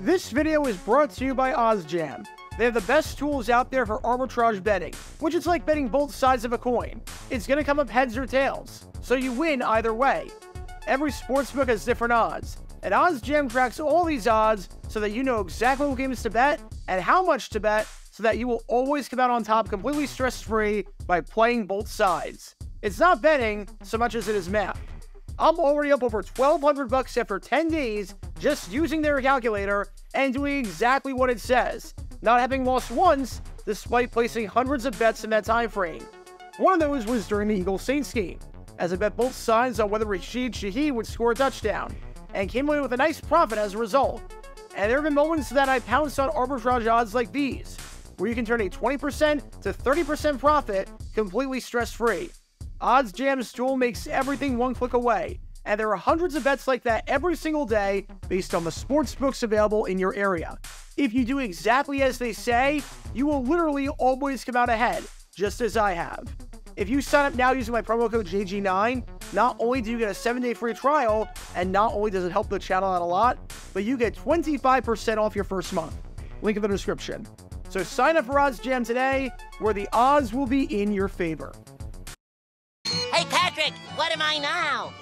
This video is brought to you by OddsJam. They have the best tools out there for arbitrage betting, which is like betting both sides of a coin. It's going to come up heads or tails, so you win either way. Every sportsbook has different odds, and OddsJam tracks all these odds so that you know exactly what games to bet and how much to bet so that you will always come out on top completely stress-free by playing both sides. It's not betting so much as it is math. I'm already up over $1,200 after 10 days just using their calculator and doing exactly what it says, not having lost once despite placing hundreds of bets in that time frame. One of those was during the Eagles-Saints game, as I bet both sides on whether Rashid Shaheed would score a touchdown, and came away with a nice profit as a result. And there have been moments that I pounced on arbitrage odds like these, where you can turn a 20% to 30% profit completely stress-free. OddsJam's tool makes everything one click away, and there are hundreds of bets like that every single day based on the sports books available in your area. If you do exactly as they say, you will literally always come out ahead, just as I have. If you sign up now using my promo code JG9, not only do you get a 7-day free trial, and not only does it help the channel out a lot, but you get 25% off your first month. Link in the description. So sign up for OddsJam today, where the odds will be in your favor. Hey, Patrick, what am I now?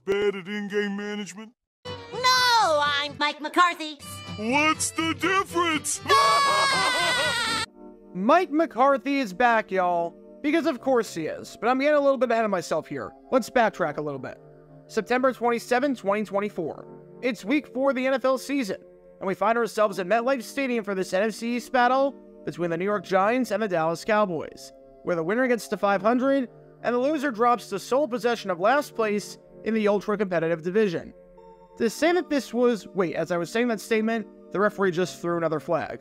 Bad at in-game management? No, I'm Mike McCarthy. What's the difference? Mike McCarthy is back, y'all. Because of course he is, but I'm getting a little bit ahead of myself here. Let's backtrack a little bit. September 27, 2024. It's week 4 of the NFL season, and we find ourselves at MetLife Stadium for this NFC East battle between the New York Giants and the Dallas Cowboys, where the winner gets to 500, and the loser drops to sole possession of last place in the ultra-competitive division. To say that this was... Wait, as I was saying that statement, the referee just threw another flag.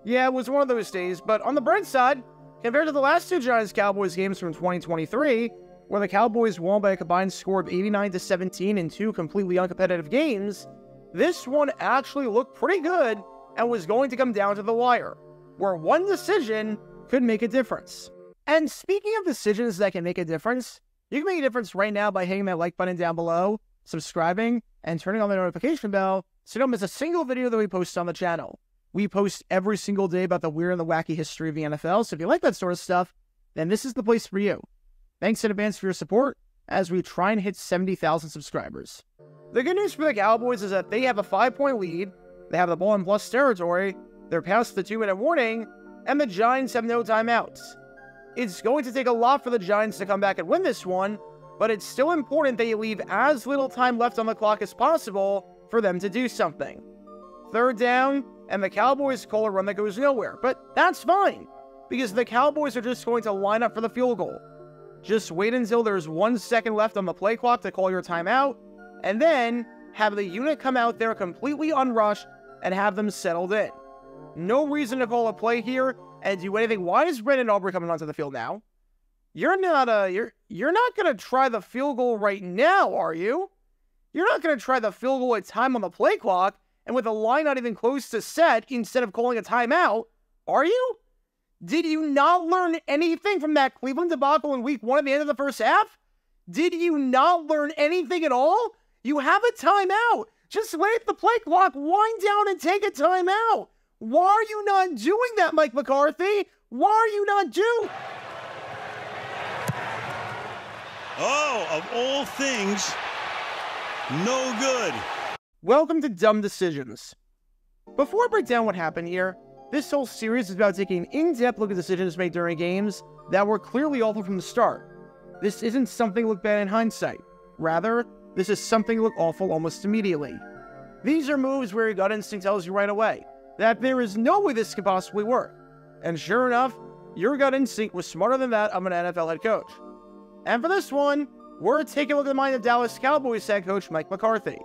Yeah, it was one of those days, but on the bright side, compared to the last two Giants-Cowboys games from 2023, where the Cowboys won by a combined score of 89-17 in two completely uncompetitive games, this one actually looked pretty good and was going to come down to the wire, where one decision could make a difference. And speaking of decisions that can make a difference, you can make a difference right now by hitting that like button down below, subscribing, and turning on the notification bell so you don't miss a single video that we post on the channel. We post every single day about the weird and the wacky history of the NFL, so if you like that sort of stuff, then this is the place for you. Thanks in advance for your support as we try and hit 70,000 subscribers. The good news for the Cowboys is that they have a 5-point lead, they have the ball in plus territory, they're past the 2-minute warning, and the Giants have no timeouts. It's going to take a lot for the Giants to come back and win this one, but it's still important that you leave as little time left on the clock as possible for them to do something. Third down, and the Cowboys call a run that goes nowhere, but that's fine, because the Cowboys are just going to line up for the field goal. Just wait until there's 1 second left on the play clock to call your timeout, and then have the unit come out there completely unrushed and have them settled in. No reason to call a play here and do anything. Why is Brandon Aubrey coming onto the field now? You're not gonna try the field goal right now, are you? You're not gonna try the field goal at time on the play clock and with the line not even close to set instead of calling a timeout, are you? Did you not learn anything from that Cleveland debacle in week 1 at the end of the first half? Did you not learn anything at all? You have a timeout. Just let the play clock wind down and take a timeout. Why are you not doing that, Mike McCarthy? Why are you not doing... Oh, of all things, no good. Welcome to Dumb Decisions. Before I break down what happened here, this whole series is about taking an in-depth look at decisions made during games that were clearly awful from the start. This isn't something look bad in hindsight. Rather, this is something look awful almost immediately. These are moves where your gut instinct tells you right away that there is no way this could possibly work. And sure enough, your gut instinct was smarter than that of an NFL head coach. And for this one, we're taking a look at the mind of Dallas Cowboys head coach Mike McCarthy.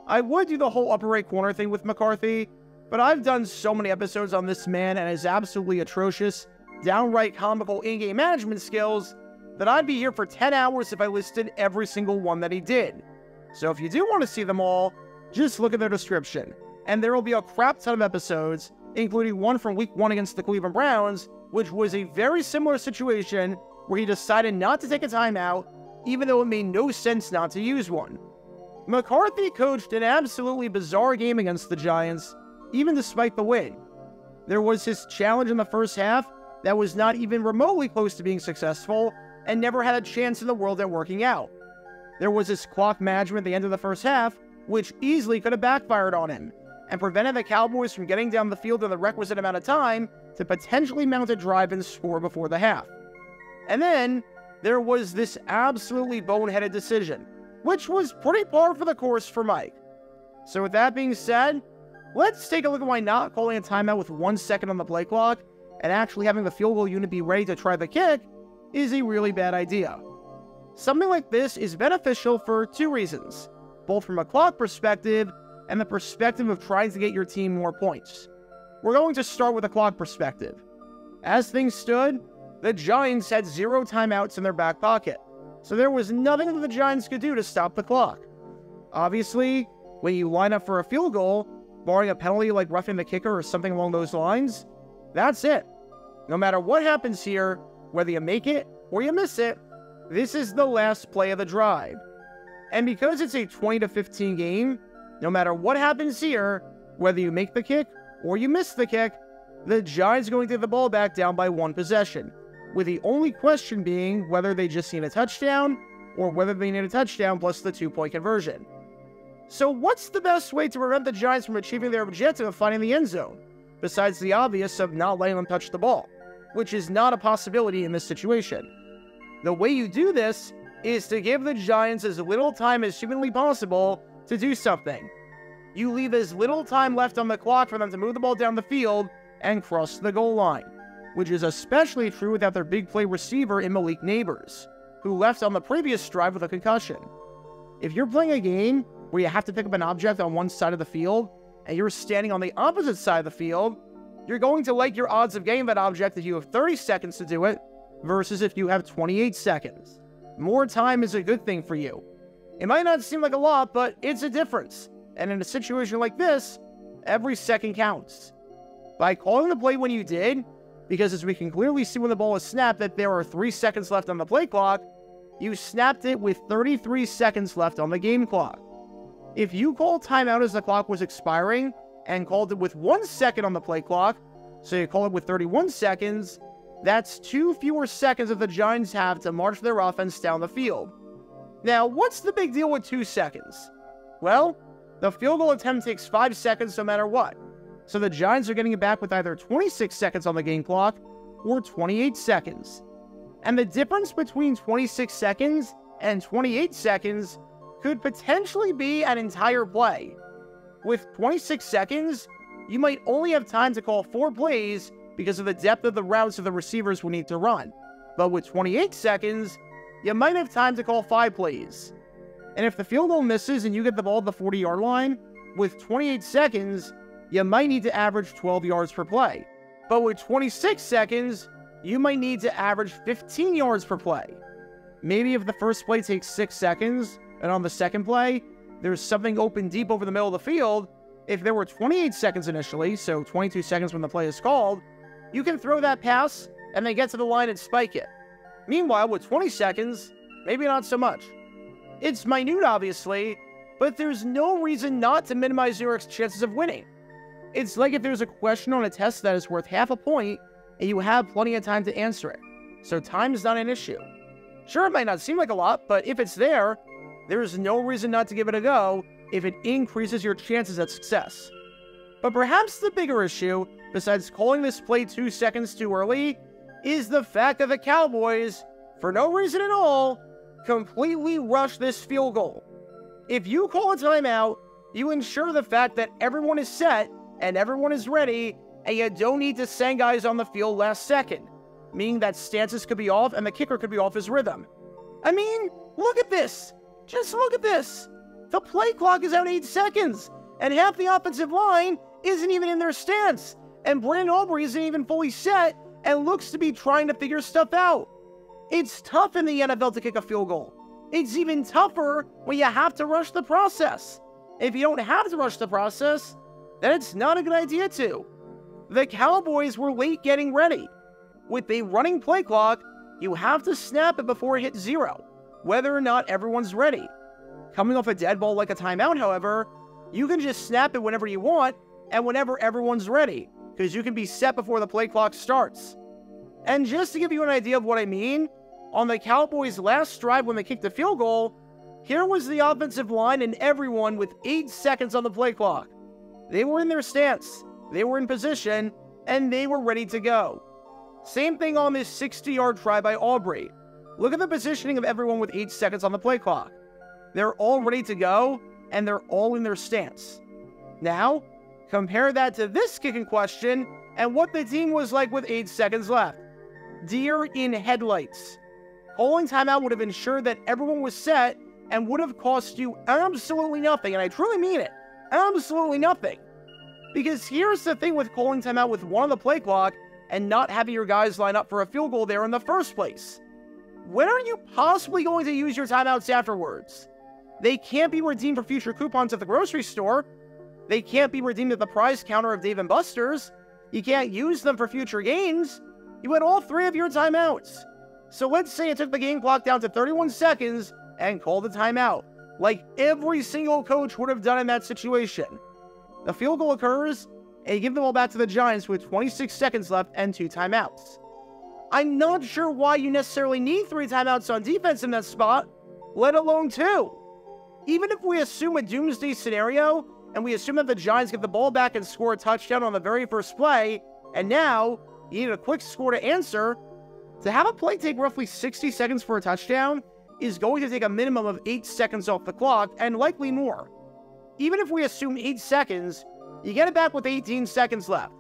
I would do the whole upper right corner thing with McCarthy, but I've done so many episodes on this man and his absolutely atrocious, downright comical in-game management skills that I'd be here for 10 hours if I listed every single one that he did. So if you do want to see them all, just look at their description, and there will be a crap ton of episodes, including one from week 1 against the Cleveland Browns, which was a very similar situation where he decided not to take a timeout, even though it made no sense not to use one. McCarthy coached an absolutely bizarre game against the Giants even despite the win. There was his challenge in the first half that was not even remotely close to being successful and never had a chance in the world at working out. There was his clock management at the end of the first half, which easily could have backfired on him and prevented the Cowboys from getting down the field in the requisite amount of time to potentially mount a drive and score before the half. And then there was this absolutely boneheaded decision, which was pretty par for the course for Mike. So with that being said, let's take a look at why not calling a timeout with 1 second on the play clock and actually having the field goal unit be ready to try the kick is a really bad idea. Something like this is beneficial for two reasons, both from a clock perspective and the perspective of trying to get your team more points. We're going to start with a clock perspective. As things stood, the Giants had 0 timeouts in their back pocket, so there was nothing that the Giants could do to stop the clock. Obviously, when you line up for a field goal, barring a penalty like roughing the kicker or something along those lines, that's it. No matter what happens here, whether you make it or you miss it, this is the last play of the drive. And because it's a 20-15 game, no matter what happens here, whether you make the kick or you miss the kick, the Giants are going to get the ball back down by 1 possession, with the only question being whether they just need a touchdown or whether they need a touchdown plus the 2-point conversion. So what's the best way to prevent the Giants from achieving their objective of finding the end zone, besides the obvious of not letting them touch the ball, which is not a possibility in this situation? The way you do this is to give the Giants as little time as humanly possible to do something. You leave as little time left on the clock for them to move the ball down the field and cross the goal line, which is especially true without their big play receiver in Malik Neighbors, who left on the previous drive with a concussion. If you're playing a game where you have to pick up an object on one side of the field, and you're standing on the opposite side of the field, you're going to like your odds of getting that object if you have 30 seconds to do it, versus if you have 28 seconds. More time is a good thing for you. It might not seem like a lot, but it's a difference. And in a situation like this, every second counts. By calling the play when you did, because as we can clearly see when the ball is snapped that there are 3 seconds left on the play clock, you snapped it with 33 seconds left on the game clock. If you called timeout as the clock was expiring and called it with 1 second on the play clock, so you call it with 31 seconds, that's 2 fewer seconds that the Giants have to march their offense down the field. Now, what's the big deal with 2 seconds? Well, the field goal attempt takes 5 seconds no matter what, so the Giants are getting it back with either 26 seconds on the game clock or 28 seconds. And the difference between 26 seconds and 28 seconds could potentially be an entire play. With 26 seconds, you might only have time to call 4 plays because of the depth of the routes that the receivers will need to run. But with 28 seconds, you might have time to call 5 plays. And if the field goal misses and you get the ball at the 40-yard line, with 28 seconds, you might need to average 12 yards per play. But with 26 seconds, you might need to average 15 yards per play. Maybe if the first play takes 6 seconds, and on the second play, there's something open deep over the middle of the field, if there were 28 seconds initially, so 22 seconds when the play is called, you can throw that pass and then get to the line and spike it. Meanwhile, with 20 seconds, maybe not so much. It's minute, obviously, but there's no reason not to minimize New York's chances of winning. It's like if there's a question on a test that is worth half a point, and you have plenty of time to answer it. So time is not an issue. Sure, it might not seem like a lot, but if it's there, there's no reason not to give it a go if it increases your chances at success. But perhaps the bigger issue, besides calling this play 2 seconds too early, is the fact that the Cowboys, for no reason at all, completely rushed this field goal. If you call a timeout, you ensure the fact that everyone is set and everyone is ready, and you don't need to send guys on the field last second, meaning that stances could be off and the kicker could be off his rhythm. I mean, look at this. Just look at this. The play clock is out 8 seconds, and half the offensive line isn't even in their stance, and Brandon Aubrey isn't even fully set and looks to be trying to figure stuff out. It's tough in the NFL to kick a field goal. It's even tougher when you have to rush the process. If you don't have to rush the process, then it's not a good idea to. The Cowboys were late getting ready. With a running play clock, you have to snap it before it hits 0, whether or not everyone's ready. Coming off a dead ball like a timeout, however, you can just snap it whenever you want, and whenever everyone's ready, because you can be set before the play clock starts. And just to give you an idea of what I mean, on the Cowboys' last drive when they kicked the field goal, here was the offensive line and everyone with 8 seconds on the play clock. They were in their stance, they were in position, and they were ready to go. Same thing on this 60-yard try by Aubrey. Look at the positioning of everyone with 8 seconds on the play clock. They're all ready to go, and they're all in their stance. Now, compare that to this kicking question and what the team was like with 8 seconds left. Deer in headlights. Calling timeout would have ensured that everyone was set and would have cost you absolutely nothing, and I truly mean it, absolutely nothing. Because here's the thing with calling timeout with one on the play clock and not having your guys line up for a field goal there in the first place. When are you possibly going to use your timeouts afterwards? They can't be redeemed for future coupons at the grocery store. They can't be redeemed at the prize counter of Dave & Buster's. You can't use them for future games. You had all 3 of your timeouts. So let's say it took the game clock down to 31 seconds and called a timeout, like every single coach would have done in that situation. The field goal occurs, and you give the ball back to the Giants with 26 seconds left and 2 timeouts. I'm not sure why you necessarily need 3 timeouts on defense in that spot, let alone 2. Even if we assume a doomsday scenario, and we assume that the Giants get the ball back and score a touchdown on the very first play, and now you need a quick score to answer, to have a play take roughly 60 seconds for a touchdown is going to take a minimum of 8 seconds off the clock, and likely more. Even if we assume 8 seconds, you get it back with 18 seconds left.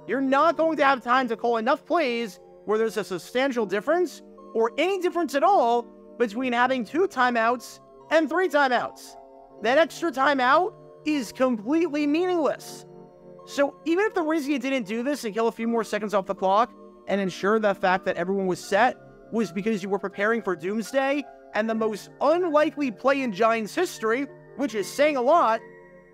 You're not going to have time to call enough plays where there's a substantial difference, or any difference at all, between having 2 timeouts and 3 timeouts. That extra timeout is completely meaningless. So even if the reason you didn't do this and kill a few more seconds off the clock and ensure the fact that everyone was set was because you were preparing for doomsday and the most unlikely play in Giants history, which is saying a lot,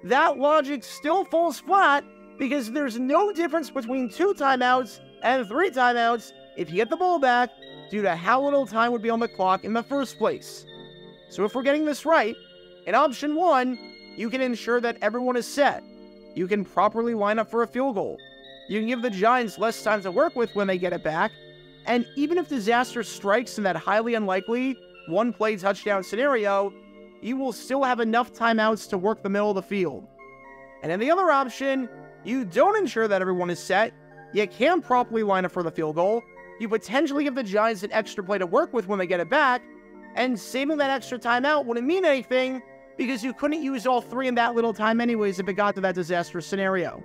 that logic still falls flat because there's no difference between 2 timeouts and 3 timeouts if you get the ball back due to how little time would be on the clock in the first place. So if we're getting this right, in option 1, you can ensure that everyone is set. You can properly line up for a field goal. You can give the Giants less time to work with when they get it back, and even if disaster strikes in that highly unlikely one-play touchdown scenario, you will still have enough timeouts to work the middle of the field. And in the other option, you don't ensure that everyone is set, you can properly line up for the field goal, you potentially give the Giants an extra play to work with when they get it back, and saving that extra timeout wouldn't mean anything because you couldn't use all 3 in that little time anyways if it got to that disastrous scenario.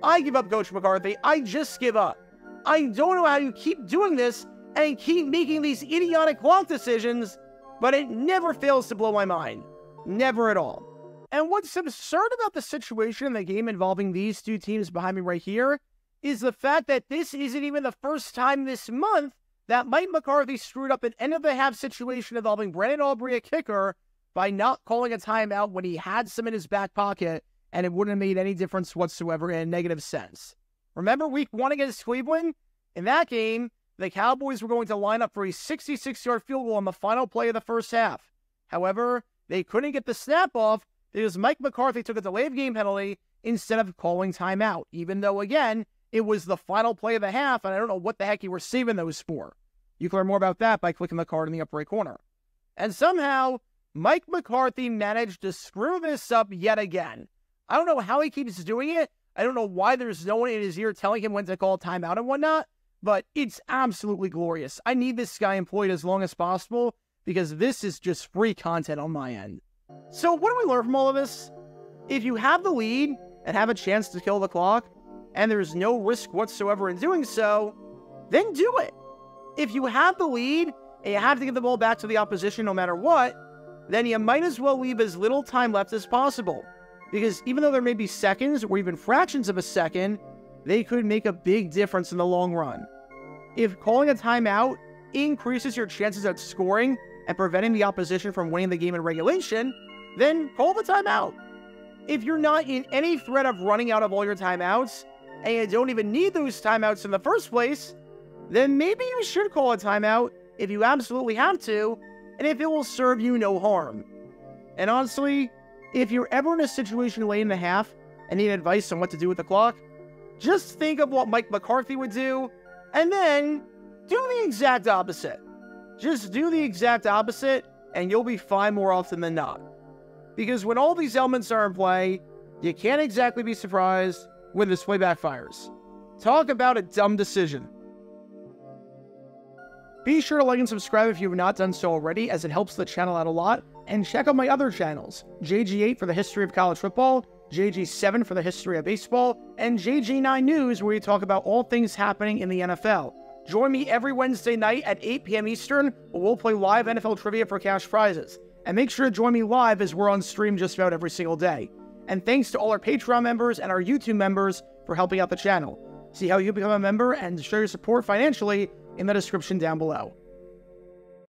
I give up, Coach McCarthy. I just give up. I don't know how you keep doing this and keep making these idiotic clock decisions, but it never fails to blow my mind. Never at all. And what's absurd about the situation in the game involving these 2 teams behind me right here is the fact that this isn't even the first time this month that Mike McCarthy screwed up an end-of-the-half situation involving Brandon Aubrey, a kicker, by not calling a timeout when he had some in his back pocket, and it wouldn't have made any difference whatsoever in a negative sense. Remember week 1 against Cleveland? In that game, the Cowboys were going to line up for a 66-yard field goal on the final play of the first half. However, they couldn't get the snap off because Mike McCarthy took a delayed game penalty instead of calling timeout, even though, again, it was the final play of the half, and I don't know what the heck you were saving those for. You can learn more about that by clicking the card in the upper right corner. And somehow, Mike McCarthy managed to screw this up yet again. I don't know how he keeps doing it. I don't know why there's no one in his ear telling him when to call timeout and whatnot, but it's absolutely glorious. I need this guy employed as long as possible because this is just free content on my end. So what do we learn from all of this? If you have the lead and have a chance to kill the clock, and there's no risk whatsoever in doing so, then do it. If you have the lead and you have to give the ball back to the opposition no matter what, then you might as well leave as little time left as possible. Because even though there may be seconds or even fractions of a second, they could make a big difference in the long run. If calling a timeout increases your chances at scoring and preventing the opposition from winning the game in regulation, then call the timeout. If you're not in any threat of running out of all your timeouts, and you don't even need those timeouts in the first place, then maybe you should call a timeout if you absolutely have to, and if it will serve you no harm. And honestly, if you're ever in a situation late in the half and need advice on what to do with the clock? Just think of what Mike McCarthy would do, and then do the exact opposite. Just do the exact opposite, and you'll be fine more often than not. Because when all these elements are in play, you can't exactly be surprised when this play backfires. Talk about a dumb decision. Be sure to like and subscribe if you have not done so already, as it helps the channel out a lot, and check out my other channels, JG8 for the history of college football, JG7 for the history of baseball, and JG9 News, where we talk about all things happening in the NFL. Join me every Wednesday night at 8 p.m. Eastern, where we'll play live NFL trivia for cash prizes. And make sure to join me live, as we're on stream just about every single day. And thanks to all our Patreon members and our YouTube members for helping out the channel. See how you become a member and show your support financially in the description down below.